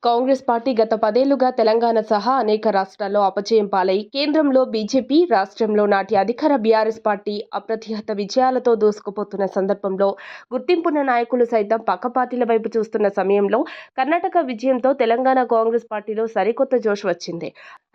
Congress party గత 10 ఏళ్లుగా తెలంగాణ సహా అనేక రాష్ట్రాల్లో అపజయం పాలై కేంద్రంలో బీజేపీ, రాష్ట్రంలో నాటి అధికార బీఆర్ఎస్ పార్టీ అప్రతిహత విజయాలతో దూసుకుపోతున్న సందర్భంలో గుర్తింపున్న నాయకులు సైతం పక్క పార్టీల వైపు చూస్తున్న సమయంలో కర్ణాటక విజయంతో తెలంగాణ కాంగ్రెస్ పార్టీలో సరికొత్త జోష్ వచ్చింది.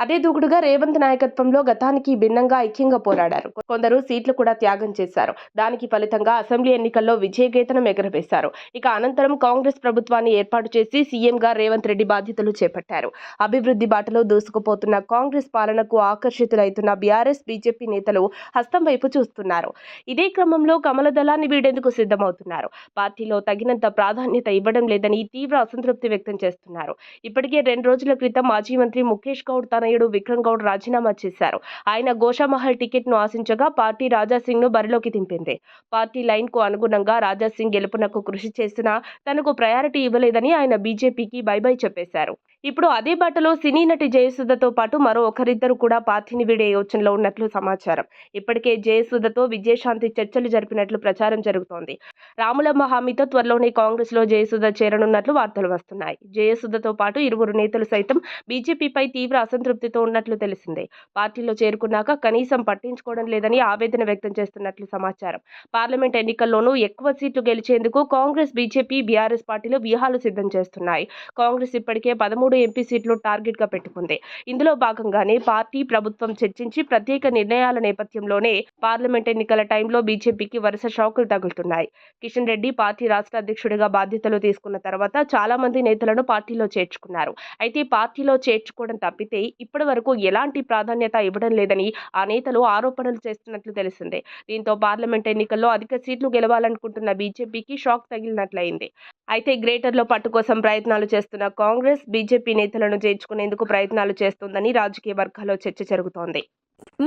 అదే దూకుడుగా రేవంత్ నాయకత్వంలో గతానికి భిన్నంగా ఐక్యంగా పోరాడారు. కొందరు సీట్లు కూడా త్యాగం చేశారు. దానికి ఫలితంగా అసెంబ్లీ ఎన్నికల్లో విజయకేతనం ఎగరవేశారు. ఇక అనంతరం కాంగ్రెస్ ప్రభుత్వాన్ని ఏర్పాటు చేసి సీఎంగా రేవంత్ రెడ్డి బాధ్యతలు చేపట్టారు. అభివృద్ధి బాటలో దూసుకుపోతున్న కాంగ్రెస్ పాలనకు ఆకర్షితులైతున్న బీఆర్ఎస్, బీజేపీ నేతలు హస్తం వైపు చూస్తున్నారు. ఇదే క్రమంలో కమల దళాన్ని వీడేందుకు సిద్ధమవుతున్నారు. పార్టీలో తగినంత ప్రాధాన్యత ఇవ్వడం లేదని తీవ్ర అసంతృప్తి వ్యక్తం చేస్తున్నారు. ఇప్పటికే 2 రోజుల క్రితం మాజీ మంత్రి ముఖేష్ గౌడ్ తనయుడు విక్రమ్ గౌడ్ రాజీనామా చేశారు. ఆయన గోషామహల్ టికెట్ ను ఆశించగా పార్టీ రాజాసింగ్ ను బరిలోకి దింపింది. పార్టీ లైన్ కు అనుగుణంగా రాజాసింగ్ గెలుపునకు కృషి చేసినా తనకు ప్రయారిటీ ఇవ్వలేదని ఆయన బీజేపీకి బై చెప్పేశారు. ఇప్పుడు అదే బాటలో సినీ నటి జయసుధతో పాటు మరో ఒకరిద్దరు కూడా పార్టీని వీడే యోచనలో ఉన్నట్లు సమాచారం. ఇప్పటికే జయసుధతో విజయశాంతి చర్చలు జరిపినట్లు ప్రచారం జరుగుతోంది. రాములమ్మ హామీతో త్వరలోనే కాంగ్రెస్ లో జయసుధ చేరనున్నట్లు వార్తలు వస్తున్నాయి. జయసుధతో పాటు ఇరువురు నేతలు సైతం బీజేపీపై తీవ్ర అసంతృప్తితో ఉన్నట్లు తెలిసిందే. పార్టీలో చేరుకున్నాక కనీసం పట్టించుకోవడం లేదని ఆవేదన వ్యక్తం చేస్తున్నట్లు సమాచారం. పార్లమెంట్ ఎన్నికల్లోనూ ఎక్కువ సీట్లు గెలిచేందుకు కాంగ్రెస్, బీజేపీ, బీఆర్ఎస్ పార్టీలు వ్యూహాలు సిద్ధం చేస్తున్నాయి. కాంగ్రెస్ ఇప్పటికే 13 ఎంపీ సీట్లు టార్గెట్ గా పెట్టుకుంది. ఇందులో భాగంగానే పార్టీ, ప్రభుత్వం చర్చించి ప్రత్యేక నిర్ణయాల నేపథ్యంలోనే పార్లమెంట్ ఎన్నికల టైంలో బీజేపీకి వరుస షాకులు తగులుతున్నాయి. కిషన్ రెడ్డి పార్టీ రాష్ట్ర అధ్యక్షుడిగా బాధ్యతలు తీసుకున్న తర్వాత చాలా మంది నేతలను పార్టీలో చేర్చుకున్నారు. అయితే పార్టీలో చేర్చుకోవడం తప్పితే ఇప్పటి వరకు ఎలాంటి ప్రాధాన్యత ఇవ్వడం లేదని ఆ నేతలు ఆరోపణలు చేస్తున్నట్లు తెలిసిందే. దీంతో పార్లమెంట్ ఎన్నికల్లో అధిక సీట్లు గెలవాలనుకుంటున్న బీజేపీకి షాక్ తగిలినట్లయింది. అయితే గ్రేటర్లో పట్టు కోసం ప్రయత్నాలు చేస్తున్న కాంగ్రెస్, బీజేపీ నేతలను చేర్చుకునేందుకు ప్రయత్నాలు చేస్తోందని రాజకీయ వర్గాల్లో చర్చ జరుగుతోంది.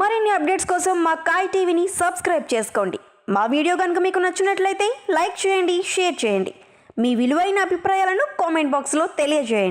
మరిన్ని అప్డేట్స్ కోసం మా కాయ్ టీవీని సబ్స్క్రైబ్ చేసుకోండి. మా వీడియో కనుక మీకు నచ్చినట్లయితే లైక్ చేయండి, షేర్ చేయండి. మీ విలువైన అభిప్రాయాలను కామెంట్ బాక్స్లో తెలియజేయండి.